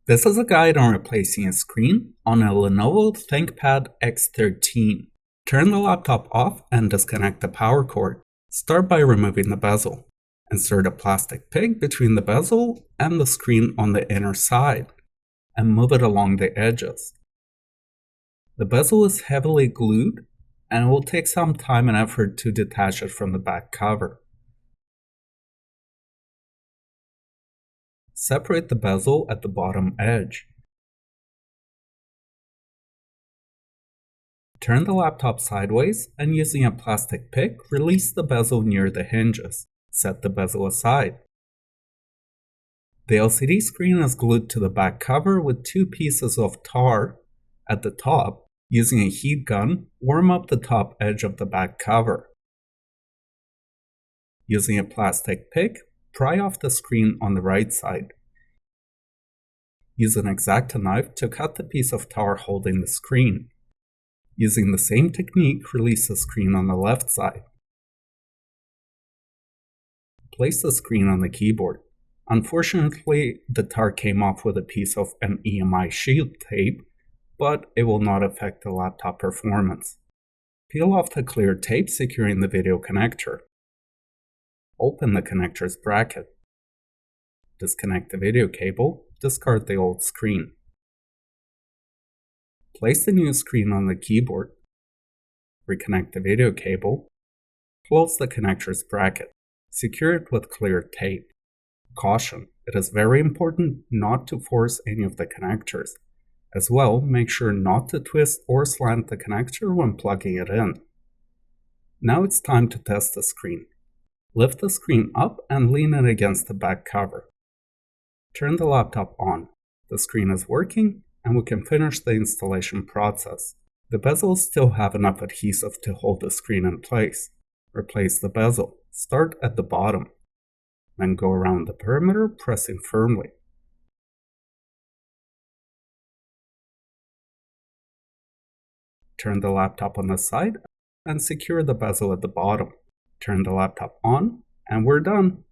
This is a guide on replacing a screen on a Lenovo ThinkPad X13. Turn the laptop off and disconnect the power cord. Start by removing the bezel. Insert a plastic peg between the bezel and the screen on the inner side, and move it along the edges. The bezel is heavily glued, and it will take some time and effort to detach it from the back cover. Separate the bezel at the bottom edge. Turn the laptop sideways and using a plastic pick, release the bezel near the hinges. Set the bezel aside. The LCD screen is glued to the back cover with two pieces of tar at the top. Using a heat gun, warm up the top edge of the back cover. Using a plastic pick, pry off the screen on the right side. Use an X-ACTO knife to cut the piece of tar holding the screen. Using the same technique, release the screen on the left side. Place the screen on the keyboard. Unfortunately, the tar came off with a piece of an EMI shield tape, but it will not affect the laptop performance. Peel off the clear tape securing the video connector. Open the connector's bracket. Disconnect the video cable, discard the old screen. Place the new screen on the keyboard. Reconnect the video cable. Close the connector's bracket. Secure it with clear tape. Caution: it is very important not to force any of the connectors. As well, make sure not to twist or slant the connector when plugging it in. Now it's time to test the screen. Lift the screen up and lean it against the back cover. Turn the laptop on. The screen is working, and we can finish the installation process. The bezels still have enough adhesive to hold the screen in place. Replace the bezel. Start at the bottom. Then go around the perimeter, pressing firmly. Turn the laptop on the side and secure the bezel at the bottom. Turn the laptop on, and we're done.